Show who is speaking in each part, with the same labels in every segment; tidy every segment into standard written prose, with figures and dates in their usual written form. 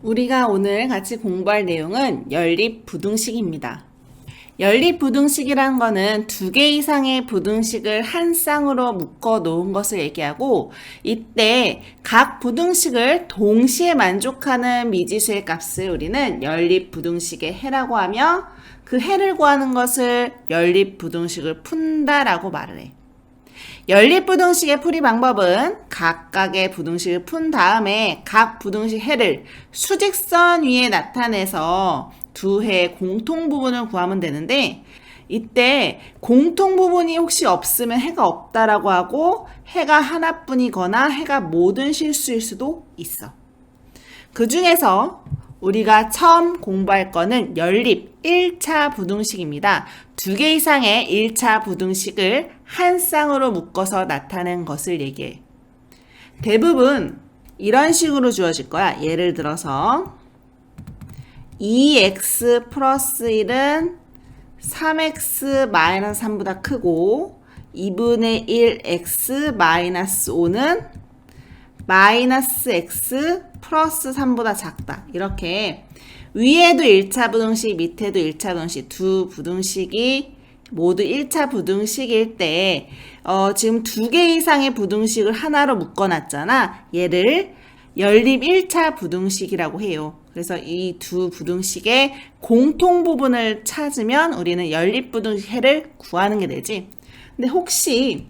Speaker 1: 우리가 오늘 같이 공부할 내용은 연립부등식입니다. 연립부등식이란 거는 두 개 이상의 부등식을 한 쌍으로 묶어 놓은 것을 얘기하고, 이때 각 부등식을 동시에 만족하는 미지수의 값을 우리는 연립부등식의 해라고 하며, 그 해를 구하는 것을 연립부등식을 푼다라고 말을 해. 연립부등식의 풀이 방법은 각각의 부등식을 푼 다음에 각 부등식 해를 수직선 위에 나타내서 두 해의 공통부분을 구하면 되는데, 이때 공통부분이 혹시 없으면 해가 없다라고 하고, 해가 하나뿐이거나 해가 모든 실수일 수도 있어. 그 중에서 우리가 처음 공부할 거는 연립 1차 부등식입니다. 두 개 이상의 1차 부등식을 한 쌍으로 묶어서 나타낸 것을 얘기해. 대부분 이런 식으로 주어질 거야. 예를 들어서 2x 플러스 1은 3x 마이너스 3보다 크고 2분의 1x 마이너스 5는 마이너스 x 플러스 3보다 작다. 이렇게 위에도 1차 부등식, 밑에도 1차 부등식, 두 부등식이 모두 1차 부등식일 때 지금 두 개 이상의 부등식을 하나로 묶어놨잖아. 얘를 연립 1차 부등식이라고 해요. 그래서 이 두 부등식의 공통 부분을 찾으면 우리는 연립 부등식 해를 구하는 게 되지. 근데 혹시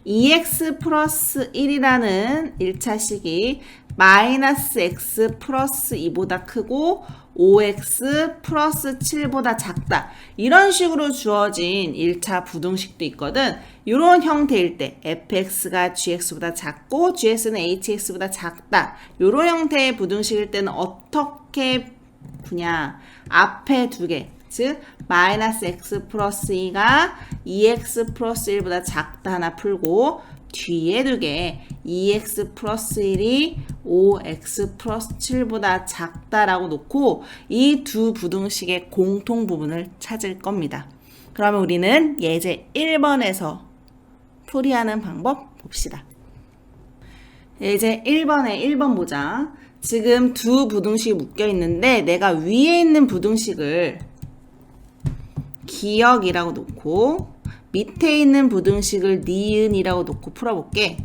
Speaker 1: 2x 플러스 1이라는 1차식이 마이너스 x 플러스 2보다 크고 5x 플러스 7보다 작다. 이런 식으로 주어진 1차 부등식도 있거든. 이런 형태일 때 fx가 gx보다 작고 gx는 hx보다 작다. 이런 형태의 부등식일 때는 어떻게 푸냐. 앞에 두 개, 즉 마이너스 x 플러스 2가 2x 플러스 1보다 작다 하나 풀고, 뒤에 두 개 2x 플러스 1이 5x 플러스 7보다 작다라고 놓고 이 두 부등식의 공통 부분을 찾을 겁니다. 그러면 우리는 예제 1번에서 풀이하는 방법 봅시다. 예제 1번 보자. 지금 두 부등식이 묶여 있는데 내가 위에 있는 부등식을 기역이라고 놓고 밑에 있는 부등식을 니은이라고 놓고 풀어볼게.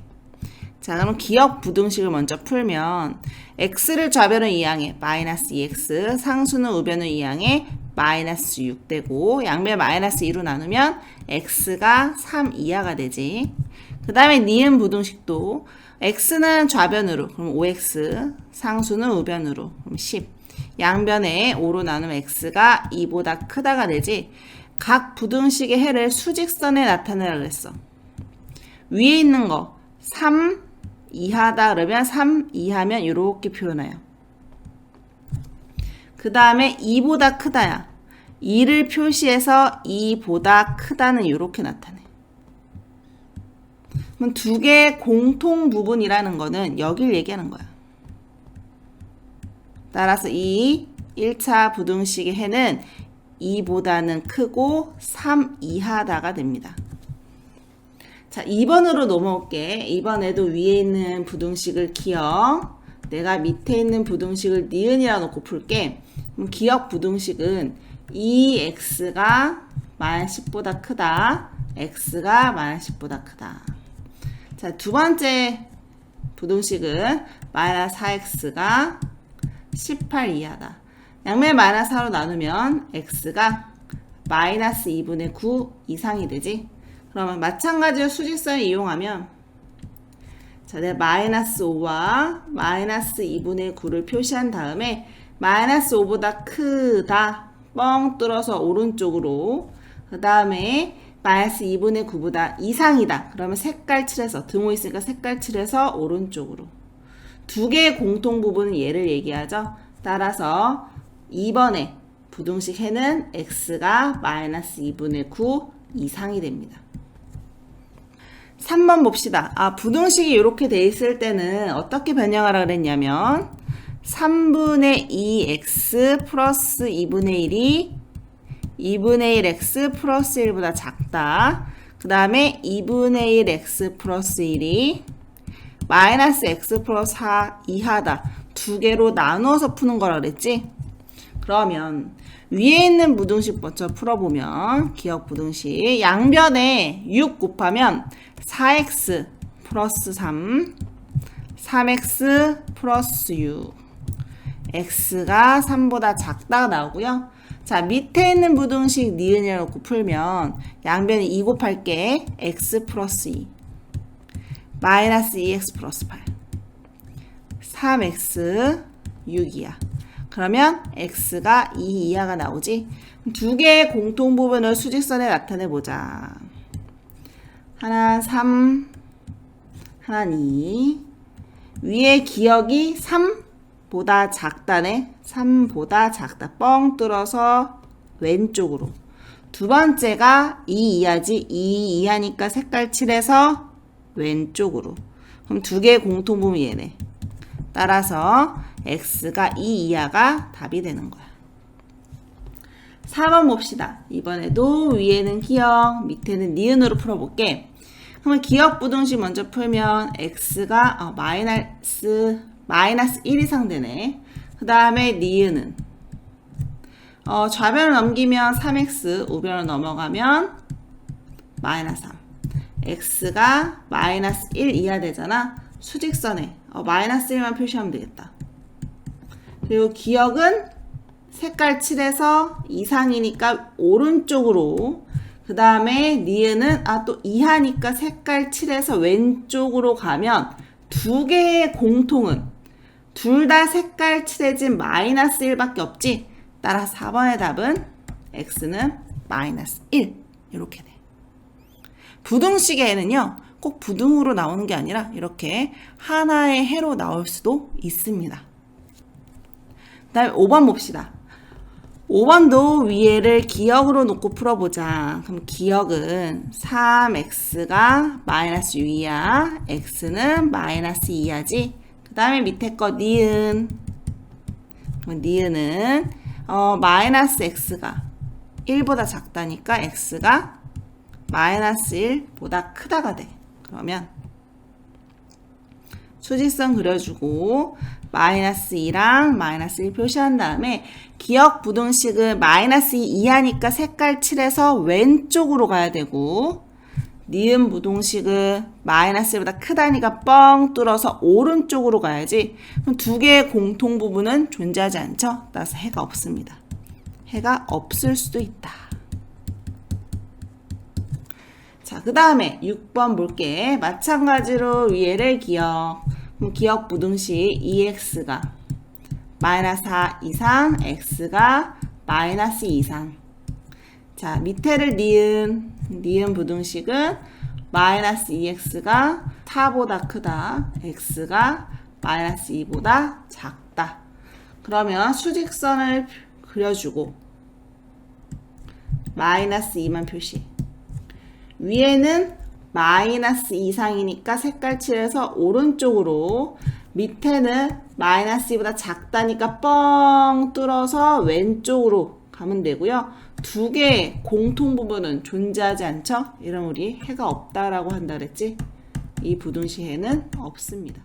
Speaker 1: 자, 그럼 기역 부등식을 먼저 풀면 x를 좌변으로 이항해 마이너스 2x, 상수는 우변으로 이항해 마이너스 6 되고, 양변 마이너스 2로 나누면 x가 3 이하가 되지. 그 다음에 니은 부등식도 x는 좌변으로, 그럼 5x, 상수는 우변으로, 그럼 10. 양변에 5로 나누면 x가 2보다 크다가 되지. 각 부등식의 해를 수직선에 나타내라 그랬어. 위에 있는 거 3 이하다 그러면 3 이하면 이렇게 표현해요. 그 다음에 2보다 크다야. 2를 표시해서 2보다 크다는 이렇게 나타내. 그럼 두 개의 공통 부분이라는 거는 여길 얘기하는 거야. 따라서 이 1차 부등식의 해는 2보다는 크고 3 이하다가 됩니다. 자, 2번으로 넘어올게. 이번에도 위에 있는 부등식을 기역, 내가 밑에 있는 부등식을 니은이라 놓고 풀게. 그럼 기역 부등식은 2x가 마이너스 10보다 크다, x가 마이너스 10보다 크다. 자, 두 번째 부등식은 마이너스 4x가 18 이하다. 양면 마이너스 4로 나누면 x가 마이너스 2분의 9 이상이 되지. 그러면 마찬가지로 수직선을 이용하면, 자, 내가 마이너스 5와 마이너스 2분의 9를 표시한 다음에 마이너스 5보다 크다 뻥 뚫어서 오른쪽으로, 그 다음에 마이너스 2분의 9보다 이상이다 그러면 색깔 칠해서, 등호 있으니까 색깔 칠해서 오른쪽으로. 두 개의 공통 부분은 얘를 얘기하죠. 따라서 2번에 부등식 해는 x가 마이너스 2분의 9 이상이 됩니다. 3번 봅시다. 부등식이 이렇게 돼 있을 때는 어떻게 변형하라 그랬냐면 3분의 2x 플러스 2분의 1이 2분의 1x 플러스 1보다 작다. 그 다음에 2분의 1x 플러스 1이 마이너스 x 플러스 4 이하다. 두 개로 나누어서 푸는 거라 그랬지? 그러면 위에 있는 부등식 먼저 풀어보면 기억 부등식 양변에 6 곱하면 4x 플러스 3 3x 플러스 6 x가 3보다 작다가 나오고요. 자, 밑에 있는 부등식 니은이라고 놓고 풀면 양변에 2 곱할게. x 플러스 2 마이너스 2x 플러스 8 3x 6이야. 그러면 x가 2 이하가 나오지. 두 개의 공통부분을 수직선에 나타내보자. 하나 3 하나 2 위에 기억이 3보다 작다네. 3보다 작다. 뻥 뚫어서 왼쪽으로. 두 번째가 2 이하지. 2 이하니까 색깔 칠해서 왼쪽으로. 그럼 두 개의 공통부분이 얘네. 따라서 x가 2 이하가 답이 되는 거야. 4번 봅시다. 이번에도 위에는 기억, 밑에는 니은으로 풀어볼게. 그러면 기억 부등식 먼저 풀면 x가 마이너스 1 이상 되네. 그 다음에 니은은 좌변을 넘기면 3x, 우변을 넘어가면 마이너스 3. x가 마이너스 1 이하 되잖아. 수직선에 마이너스 1만 표시하면 되겠다. 그리고 기억은 색깔 칠해서 이상이니까 오른쪽으로, 그 다음에 니은은 또 이하니까 색깔 칠해서 왼쪽으로 가면 두 개의 공통은 둘 다 색깔 칠해진 마이너스 1밖에 없지. 따라서 4번의 답은 x는 마이너스 1 이렇게 돼. 부등식에는요 꼭 부등으로 나오는 게 아니라 이렇게 하나의 해로 나올 수도 있습니다. 그 다음에 5번 봅시다. 5번도 위에를 기억으로 놓고 풀어보자. 그럼 기억은 3x가 마이너스 6이야. x는 마이너스 2야지. 그 다음에 밑에 거 니은. 그럼 니은은 마이너스 x가 1보다 작다니까 x가 마이너스 1보다 크다가 돼. 그러면 수직선 그려주고 마이너스 2랑 마이너스 1 표시한 다음에 기억 부등식은 마이너스 2 이하니까 색깔 칠해서 왼쪽으로 가야 되고, 니은 부등식은 마이너스 1보다 크다니까 뻥 뚫어서 오른쪽으로 가야지. 그럼 두 개의 공통 부분은 존재하지 않죠? 따라서 해가 없습니다. 해가 없을 수도 있다. 자, 그 다음에 6번 볼게. 마찬가지로 위에를 기억. 그럼 기억 부등식 2x가 마이너스 4 이상, x가 마이너스 2 이상. 자, 밑에를 니은 부등식은 마이너스 2x가 4보다 크다, x가 마이너스 2보다 작다. 그러면 수직선을 그려주고 마이너스 2만 표시. 위에는 마이너스 이상이니까 색깔 칠해서 오른쪽으로, 밑에는 마이너스 2보다 작다니까 뻥 뚫어서 왼쪽으로 가면 되고요. 두 개의 공통 부분은 존재하지 않죠? 이러면 우리 해가 없다라고 한다 그랬지? 이 부등식 해는 없습니다.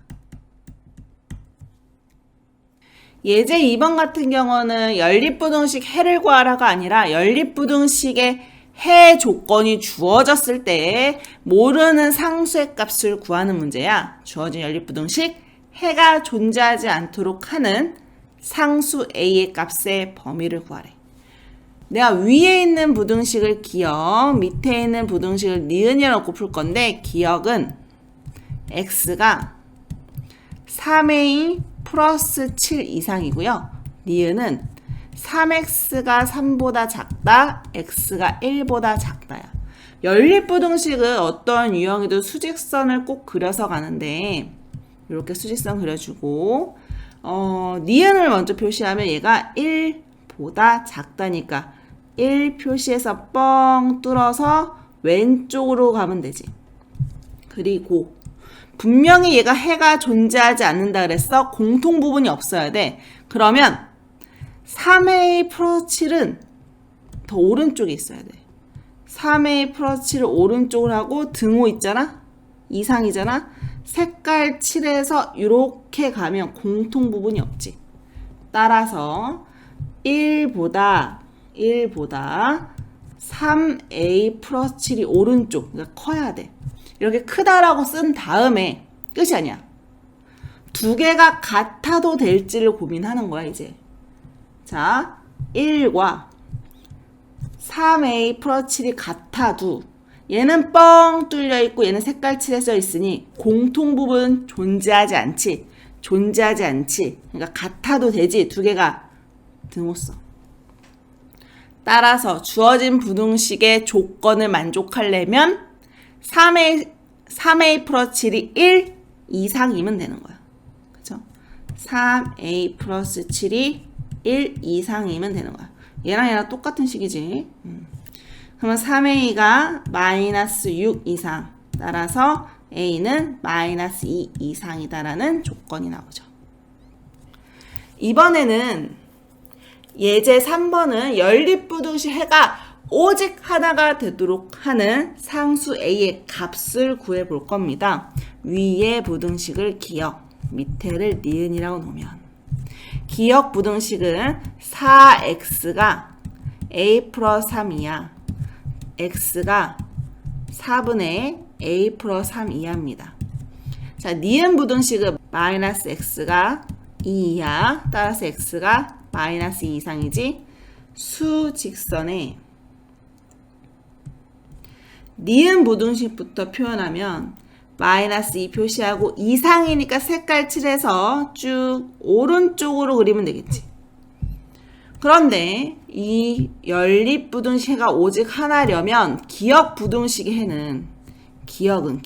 Speaker 1: 예제 2번 같은 경우는 연립부등식 해를 구하라가 아니라 연립부등식의 해 조건이 주어졌을 때 모르는 상수의 값을 구하는 문제야. 주어진 연립부등식 해가 존재하지 않도록 하는 상수 a의 값의 범위를 구하래. 내가 위에 있는 부등식을 기억, 밑에 있는 부등식을 니은이라고 놓고 풀 건데, 기억은 x가 3a 플러스 7 이상이고요. 니은은 3x가 3보다 작다, x가 1보다 작다야. 연립부등식은 어떤 유형이든 수직선을 꼭 그려서 가는데, 이렇게 수직선 그려주고, 니은을 먼저 표시하면 얘가 1보다 작다니까 1 표시해서 뻥 뚫어서 왼쪽으로 가면 되지. 그리고 분명히 얘가 해가 존재하지 않는다 그랬어. 공통 부분이 없어야 돼. 그러면 3a 플러스 7은 더 오른쪽에 있어야 돼. 3a 플러스 7을 오른쪽으로 하고 등호 있잖아? 이상이잖아? 색깔 칠해서 이렇게 가면 공통 부분이 없지. 따라서 1보다 3a 플러스 7이 오른쪽, 그러니까 커야 돼. 이렇게 크다라고 쓴 다음에 끝이 아니야. 두 개가 같아도 될지를 고민하는 거야, 이제. 자, 1과 3a 플러스 7이 같아도 얘는 뻥 뚫려 있고 얘는 색깔 칠해 써 있으니 공통 부분 존재하지 않지. 그러니까 같아도 되지. 두 개가 등호 써. 따라서 주어진 부등식의 조건을 만족하려면 3a 플러스 7이 1 이상이면 되는 거야. 그죠? 3a 플러스 7이 1 이상이면 되는 거야. 얘랑 똑같은 식이지. 그러면 3a가 마이너스 6 이상. 따라서 a는 마이너스 2 이상이다라는 조건이 나오죠. 이번에는 예제 3번은 연립부등식 해가 오직 하나가 되도록 하는 상수 a의 값을 구해볼 겁니다. 위의 부등식을 기억, 밑에를 니은이라고 놓으면 기억 부등식은 4x가 a 플러스 3이야. x가 4분의 a 플러스 3 이하입니다. 자, 니은 부등식은 마이너스 x가 2 이하, 따라서 x가 마이너스 2 이상이지. 수직선에 니은 부등식부터 표현하면 마이너스 2 표시하고 이상이니까 색깔 칠해서 쭉 오른쪽으로 그리면 되겠지. 그런데 이 연립부등식해가 오직 하나려면 기억 부등식의 해는 기억은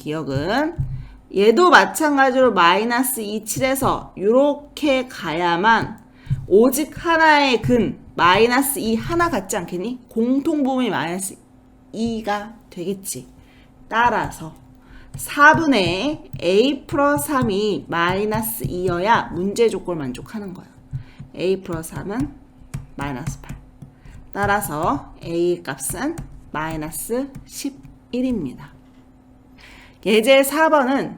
Speaker 1: 얘도 마찬가지로 마이너스 2 칠해서 이렇게 가야만 오직 하나의 근 마이너스 2 하나 같지 않겠니? 공통부분이 마이너스 2가 되겠지. 따라서 4분의 a 플러스 3이 마이너스 2여야 문제 조건을 만족하는 거야. a 플러스 3은 마이너스 8. 따라서 a 값은 마이너스 11입니다. 예제 4번은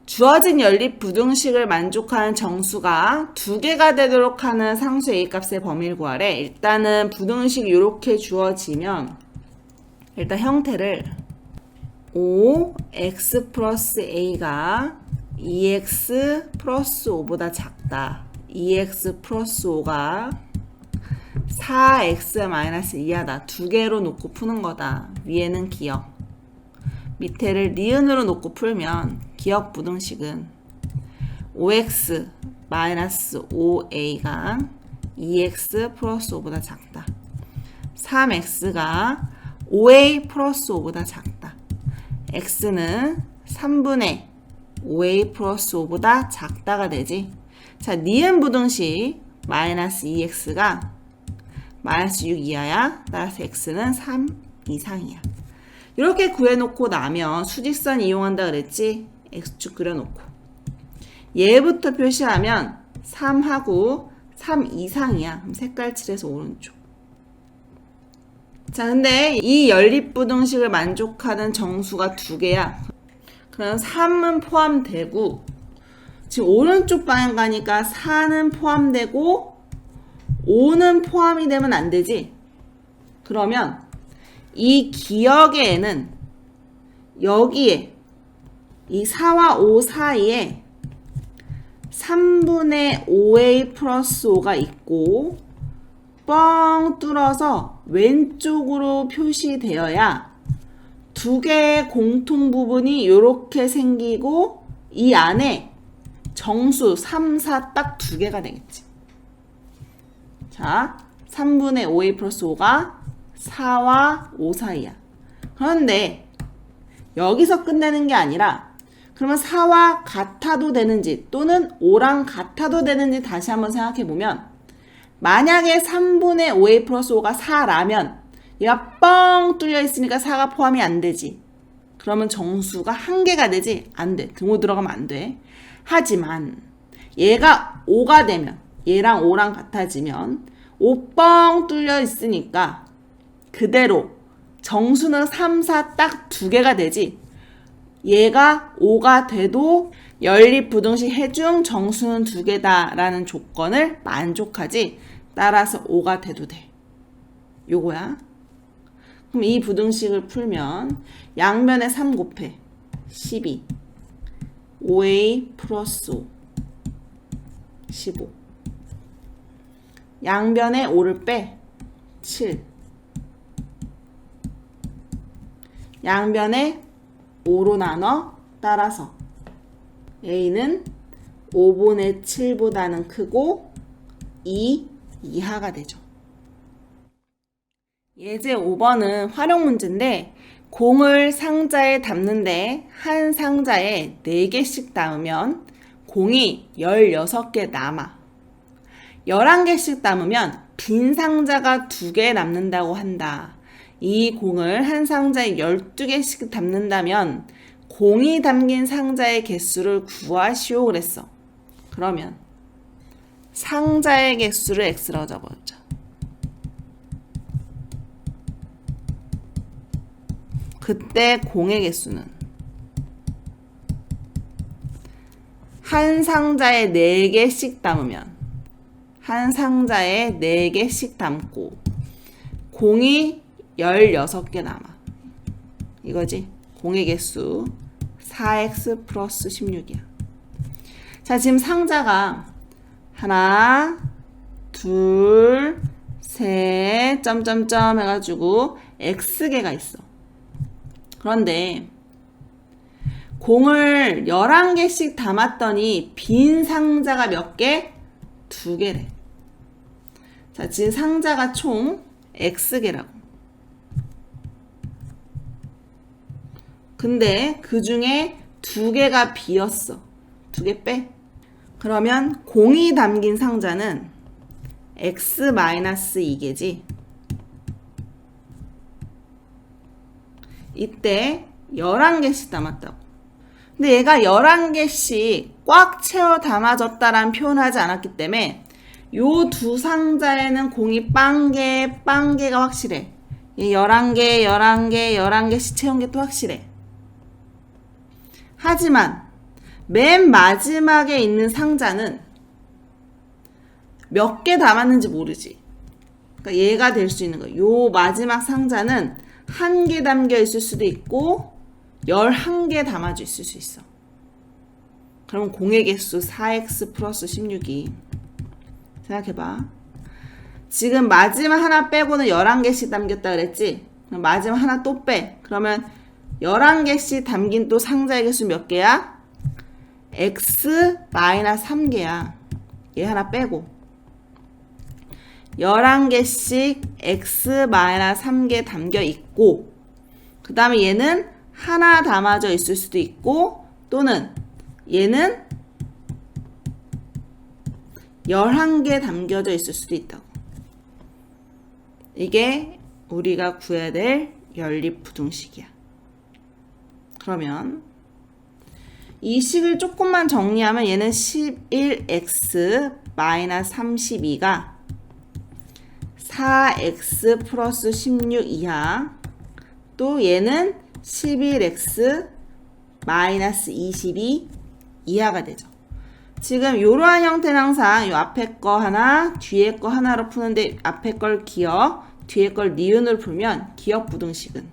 Speaker 1: 주어진 연립 부등식을 만족하는 정수가 두 개가 되도록 하는 상수 a 값의 범위를 구하래. 일단은 부등식이 이렇게 주어지면 일단 형태를 5x 플러스 a가 2x 플러스 5보다 작다. 2x 플러스 5가 4x 마이너스 2하다. 두 개로 놓고 푸는 거다. 위에는 기억. 밑에를 니은으로 놓고 풀면 기억 부등식은 5x 마이너스 5a가 2x 플러스 5보다 작다. 3x가 5a 플러스 5보다 작다. x는 3분의 5a 플러스 5보다 작다가 되지. 자, 니은 부등식 마이너스 2x가 마이너스 6 이하야. 따라서 x는 3 이상이야. 이렇게 구해놓고 나면 수직선 이용한다 그랬지? x축 그려놓고 얘부터 표시하면 3하고 3 이상이야. 그럼 색깔 칠해서 오른쪽. 자, 근데 이 연립부등식을 만족하는 정수가 두 개야. 그럼 3은 포함되고 지금 오른쪽 방향 가니까 4는 포함되고 5는 포함이 되면 안 되지. 그러면 이 기억의 애는 여기에 이 4와 5 사이에 3분의 5a 플러스 5가 있고 뻥 뚫어서 왼쪽으로 표시되어야 두 개의 공통 부분이 이렇게 생기고 이 안에 정수 3, 4 딱 두 개가 되겠지. 자, 3분의 5a 플러스 5가 4와 5 사이야. 그런데 여기서 끝내는 게 아니라 그러면 4와 같아도 되는지 또는 5랑 같아도 되는지 다시 한번 생각해 보면 만약에 3분의 5a 플러스 5가 4라면 얘가 뻥 뚫려 있으니까 4가 포함이 안 되지. 그러면 정수가 한 개가 되지? 안 돼. 등호 들어가면 안 돼. 하지만 얘가 5가 되면 얘랑 5랑 같아지면 5 뻥 뚫려 있으니까 그대로 정수는 3, 4 딱 두 개가 되지. 얘가 5가 돼도 연립부등식 해중 정수는 2개다 라는 조건을 만족하지. 따라서 5가 돼도 돼. 요거야. 그럼 이 부등식을 풀면 양변에 3 곱해 12 5a 플러스 5 15 양변에 5를 빼 7 양변에 5로 나눠. 따라서 a는 5분의 7보다는 크고 2 이하가 되죠. 예제 5번은 활용 문제인데 공을 상자에 담는데 한 상자에 4개씩 담으면 공이 16개 남아. 11개씩 담으면 빈 상자가 2개 남는다고 한다. 이 공을 한 상자에 12개씩 담는다면 공이 담긴 상자의 개수를 구하시오 그랬어. 그러면 상자의 개수를 x라고 적어보자. 그때 공의 개수는 한 상자에 4개씩 담으면 한 상자에 4개씩 담고 공이 16개 남아. 이거지. 공의 개수 4x 플러스 16이야. 자, 지금 상자가 하나, 둘, 셋, 점점점 해가지고 x개가 있어. 그런데 공을 11개씩 담았더니 빈 상자가 몇 개? 2개래. 자, 지금 상자가 총 x개라고. 근데 그 중에 2개가 비었어. 2개 빼. 그러면 공이 담긴 상자는 x-2개지. 이때 11개씩 담았다고. 근데 얘가 11개씩 꽉 채워 담아졌다라는 표현을 하지 않았기 때문에 요 두 상자에는 공이 빵개가 확실해. 11개, 11개, 11개씩 채운 게 또 확실해. 하지만 맨 마지막에 있는 상자는 몇 개 담았는지 모르지. 그러니까 얘가 될 수 있는 거야. 요 마지막 상자는 1개 담겨 있을 수도 있고 11개 담아져 있을 수 있어. 그러면 공의 개수 4x 플러스 16이 생각해봐. 지금 마지막 하나 빼고는 11개씩 담겼다 그랬지? 그럼 마지막 하나 또 빼. 그러면 11개씩 담긴 또 상자의 개수 몇 개야? x-3개야. 얘 하나 빼고 11개씩 x-3개 담겨 있고 그 다음에 얘는 하나 담아져 있을 수도 있고 또는 얘는 11개 담겨져 있을 수도 있다고. 이게 우리가 구해야 될 연립부등식이야. 그러면 이 식을 조금만 정리하면 얘는 11x-32가 4x 플러스 16 이하, 또 얘는 11x-22 이하가 되죠. 지금 이러한 형태는 항상 이 앞에 거 하나, 뒤에 거 하나로 푸는데 앞에 걸 기억, 뒤에 걸 니은으로 풀면 기억 부등식은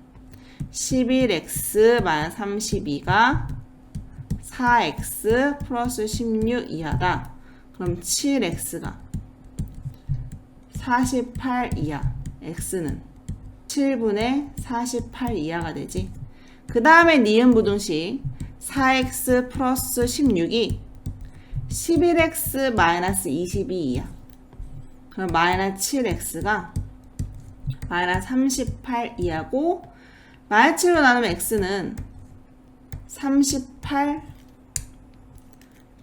Speaker 1: 11x-32가 4x 플러스 16 이하다. 그럼 7x가 48 이하, x는 7분의 48 이하가 되지. 그 다음에 니은 부등식 4x 플러스 16이 11x-22 이하. 그럼 마이너스 7x가 마이너스 38 이하고 마이너스 7로 나누면 x는 38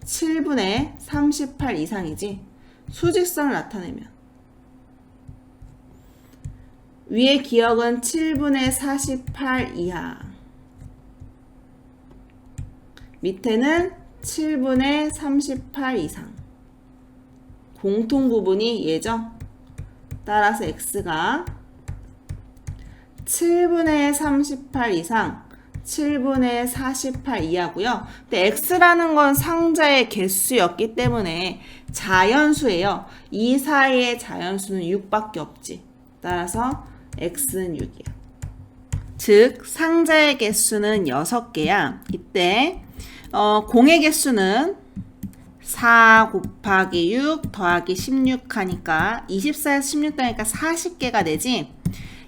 Speaker 1: 7분의 38 이상이지. 수직선을 나타내면 위의 기억은 7분의 48 이하, 밑에는 7분의 38 이상. 공통 부분이 얘죠. 따라서 x가 7분의 38 이상 7분의 48 이하고요. 근데 x라는 건 상자의 개수였기 때문에 자연수예요. 이 사이의 자연수는 6밖에 없지. 따라서 x는 6이야. 즉 상자의 개수는 6개야. 이때 공의 개수는 4 곱하기 6 더하기 16 하니까 24에서 16 더하니까 40개가 되지.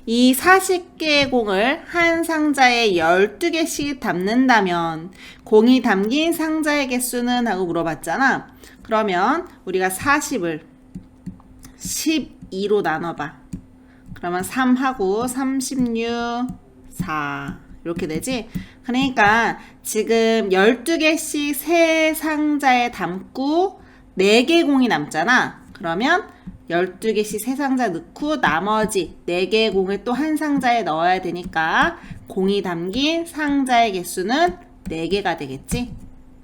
Speaker 1: 이 40개의 공을 한 상자에 12개씩 담는다면 공이 담긴 상자의 개수는? 하고 물어봤잖아. 그러면 우리가 40을 12로 나눠봐. 그러면 3하고 36, 4 이렇게 되지. 그러니까 지금 12개씩 세 상자에 담고 4개 공이 남잖아. 그러면 12개씩 세 상자 넣고 나머지 4개의 공을 또 한 상자에 넣어야 되니까 공이 담긴 상자의 개수는 4개가 되겠지.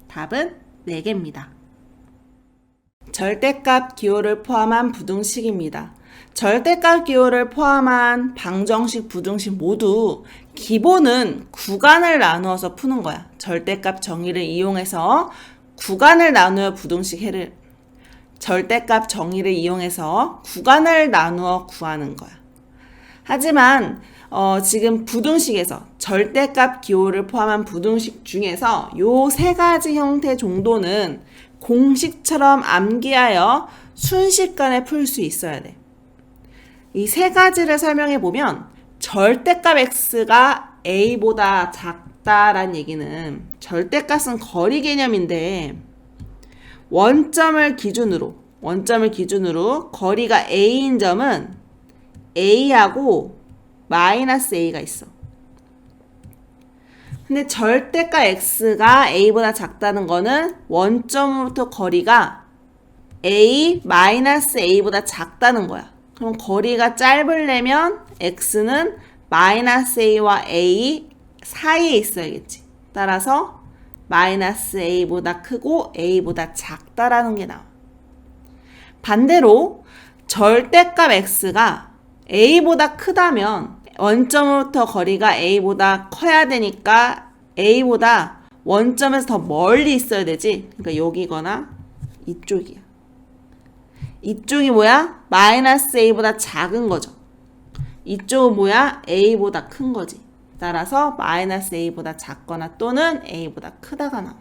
Speaker 1: 답은 4개입니다. 절대값 기호를 포함한 부등식입니다. 절대값 기호를 포함한 방정식, 부등식 모두 기본은 구간을 나누어서 푸는 거야. 절대값 정의를 이용해서 구간을 나누어 부등식 절대값 정의를 이용해서 구간을 나누어 구하는 거야. 하지만 지금 부등식에서 절대값 기호를 포함한 부등식 중에서 요 3가지 형태 정도는 공식처럼 암기하여 순식간에 풀 수 있어야 돼. 이 3가지를 설명해 보면 절대값 x가 a보다 작다란 얘기는 절대값은 거리 개념인데 원점을 기준으로 거리가 a인 점은 a하고 마이너스 a가 있어. 근데 절대값 x가 a보다 작다는 거는 원점으로부터 거리가 a 마이너스 a보다 작다는 거야. 그럼 거리가 짧으려면 x는 마이너스 a와 a 사이에 있어야겠지. 따라서 마이너스 a보다 크고 a보다 작다라는 게 나와. 반대로 절대값 x가 a보다 크다면 원점으로부터 거리가 a보다 커야 되니까 a보다 원점에서 더 멀리 있어야 되지. 그러니까 여기거나 이쪽이야. 이쪽이 뭐야? 마이너스 a보다 작은 거죠. 이쪽은 뭐야? a보다 큰 거지. 따라서 마이너스 a보다 작거나 또는 a보다 크다가 나와.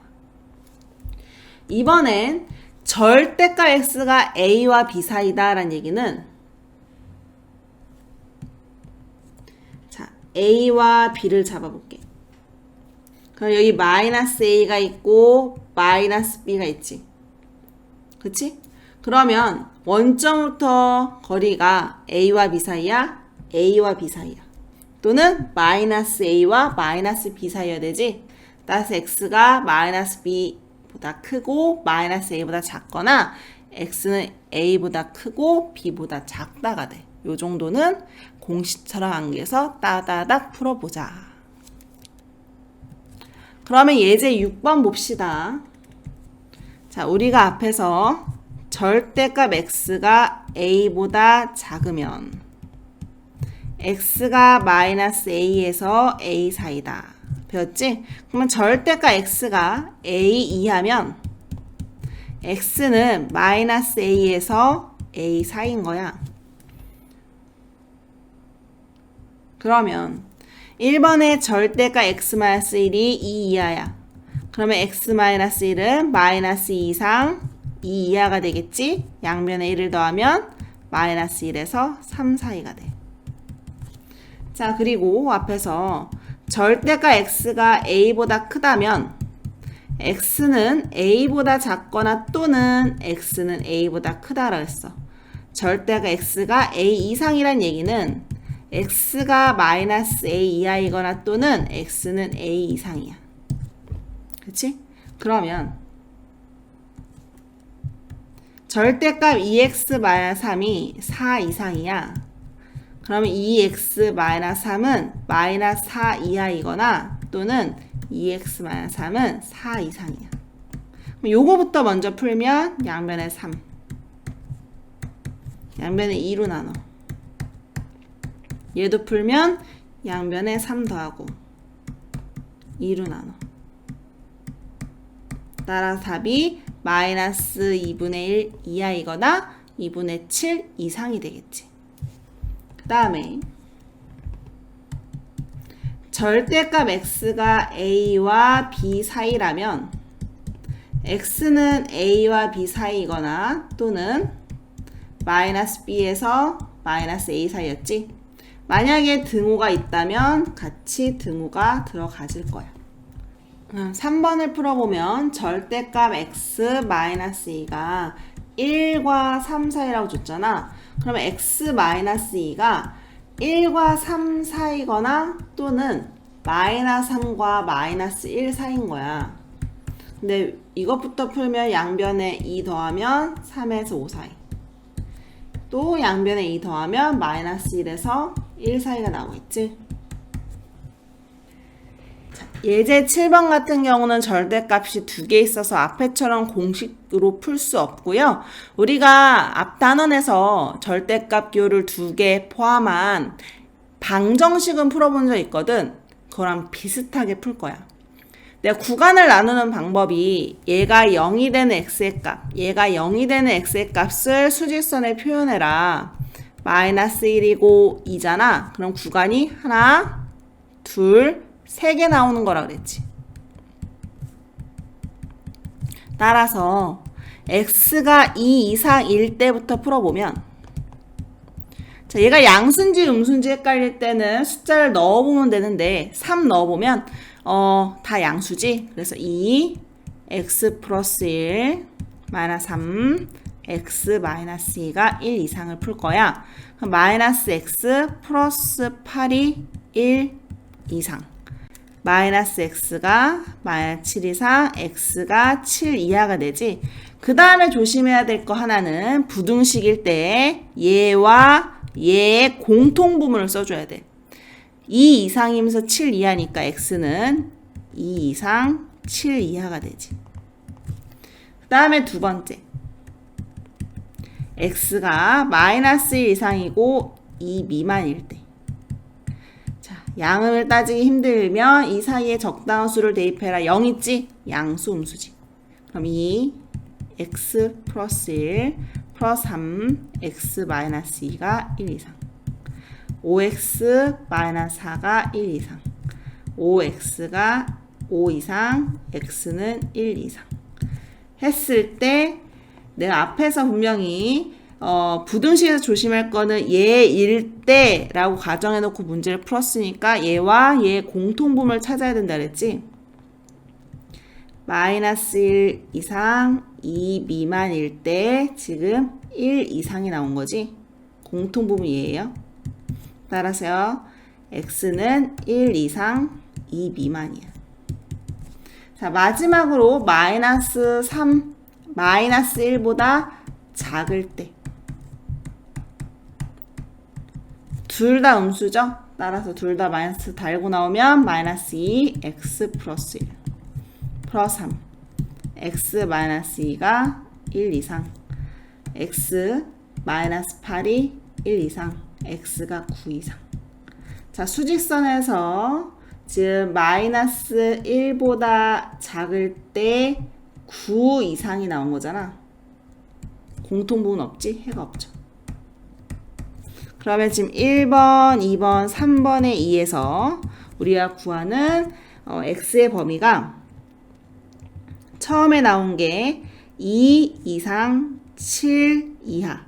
Speaker 1: 이번엔 절대값 x가 a와 b 사이다 라는 얘기는 자, a와 b를 잡아볼게. 그럼 여기 마이너스 a가 있고 마이너스 b가 있지. 그치? 그러면 원점부터 거리가 a와 b 사이야? a와 b 사이야. 또는 마이너스 a와 마이너스 b 사이여야 되지. 따라서 x가 마이너스 b보다 크고 마이너스 a보다 작거나 x는 a보다 크고 b보다 작다가 돼. 요 정도는 공식처럼 암기해서 따다닥 풀어보자. 그러면 예제 6번 봅시다. 자, 우리가 앞에서 절대값 x가 a보다 작으면 x가 마이너스 a에서 a 사이다. 배웠지? 그러면 절대값 x가 a 이하면 x는 마이너스 a에서 a 사이인 거야. 그러면 1번의 절대값 x-1이 2 이하야. 그러면 x-1은 마이너스 2 이상 2 이하가 되겠지? 양변에 1을 더하면 마이너스 1에서 3 사이가 돼. 자, 그리고 앞에서 절대값 x가 a보다 크다면 x는 a보다 작거나 또는 x는 a보다 크다라고 했어. 절대값 x가 a 이상이란 얘기는 x가 마이너스 a 이하이거나 또는 x는 a 이상이야. 그치? 그러면 절대값 2x-3이 4 이상이야. 그러면 2x-3은 마이너스 4 이하이거나 또는 2x-3은 4 이상이야. 그럼 요거부터 먼저 풀면 양변에 3, 양변에 2로 나눠. 얘도 풀면 양변에 3 더하고 2로 나눠. 따라서 답이 마이너스 2분의 1 이하이거나 2분의 7 이상이 되겠지. 그 다음에 절대값 x가 a와 b 사이라면 x는 a와 b 사이거나 또는 마이너스 b에서 마이너스 a 사이였지. 만약에 등호가 있다면 같이 등호가 들어가질 거야. 3번을 풀어보면 절대값 x 마이너스 2가 1과 3 사이라고 줬잖아. 그러면 x 마이너스 2가 1과 3 사이거나 또는 마이너스 3과 마이너스 1 사이인 거야. 근데 이것부터 풀면 양변에 2 더하면 3에서 5 사이. 또 양변에 2 더하면 마이너스 1에서 1 사이가 나오겠지. 예제 7번 같은 경우는 절대값이 2개 있어서 앞에처럼 공식으로 풀 수 없고요. 우리가 앞 단원에서 절대값교를 2개 포함한 방정식은 풀어본 적 있거든. 그거랑 비슷하게 풀 거야. 내가 구간을 나누는 방법이 얘가 0이 되는 x의 값, 얘가 0이 되는 x의 값을 수직선에 표현해라. 마이너스 1이고 2잖아. 그럼 구간이 하나, 둘, 3개 나오는 거라 그랬지. 따라서 x가 2 이상일 때부터 풀어보면, 자, 얘가 양수인지 음수인지 헷갈릴 때는 숫자를 넣어보면 되는데 3 넣어보면 다 양수지. 그래서 2 x 플러스 1 마이너스 3 x 마이너스 2가 1 이상을 풀 거야. 그럼 마이너스 x 플러스 8이 1 이상, 마이너스 x가 마이너스 7 이상, x가 7 이하가 되지. 그 다음에 조심해야 될 거 하나는 부등식일 때 얘와 얘의 공통부분을 써줘야 돼. 2 이상이면서 7 이하니까 x는 2 이상 7 이하가 되지. 그 다음에 두 번째, x가 마이너스 1 이상이고 2 미만일 때. 자, 양음을 따지기 힘들면 이 사이에 적당한 수를 대입해라. 0 있지? 양수 음수지. 그럼 2 x 플러스 1 플러스 3 x 마이너스 2가 1 이상, 5x 마이너스 4가 1 이상, 5x가 5 이상, x는 1 이상 했을 때 내가 앞에서 분명히 부등식에서 조심할 거는 얘일 때 라고 가정해 놓고 문제를 풀었으니까 얘와 얘의 공통분모를 찾아야 된다 그랬지. 마이너스 1 이상 2 미만일 때 지금 1 이상이 나온 거지. 공통부분이 얘예요. 따라서요, x는 1 이상 2 미만이야. 자, 마지막으로 마이너스 3, 마이너스 1보다 작을 때. 둘 다 음수죠? 따라서 둘 다 마이너스 달고 나오면 마이너스 2 x 플러스 1 플러스 3 x 마이너스 2가 1 이상, x 마이너스 8이 1 이상, x가 9 이상. 자, 수직선에서 지금 마이너스 1보다 작을 때 9 이상이 나온 거잖아. 공통부분 없지? 해가 없죠. 그러면 지금 1번, 2번, 3번에 의해서 우리가 구하는 x의 범위가 처음에 나온 게 2 이상 7 이하,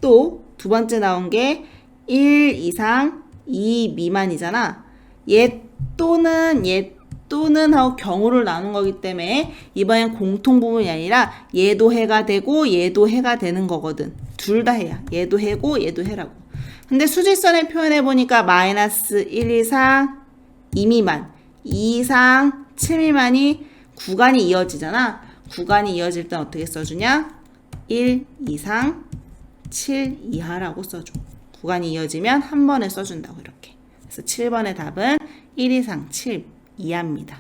Speaker 1: 또 두 번째 나온 게 1 이상 2 미만이잖아. 얘 또는 하고 경우를 나눈 거기 때문에 이번엔 공통부분이 아니라 얘도 해가 되고 얘도 해가 되는 거거든. 둘 다 해야. 얘도 해고 얘도 해라고. 근데 수직선에 표현해 보니까 마이너스 1 이상 2 미만, 2 이상 7 미만이 구간이 이어지잖아. 구간이 이어질 땐 어떻게 써주냐? 1 이상 7 이하라고 써줘. 구간이 이어지면 한 번에 써준다고 이렇게. 그래서 7번의 답은 1 이상 7 이하입니다.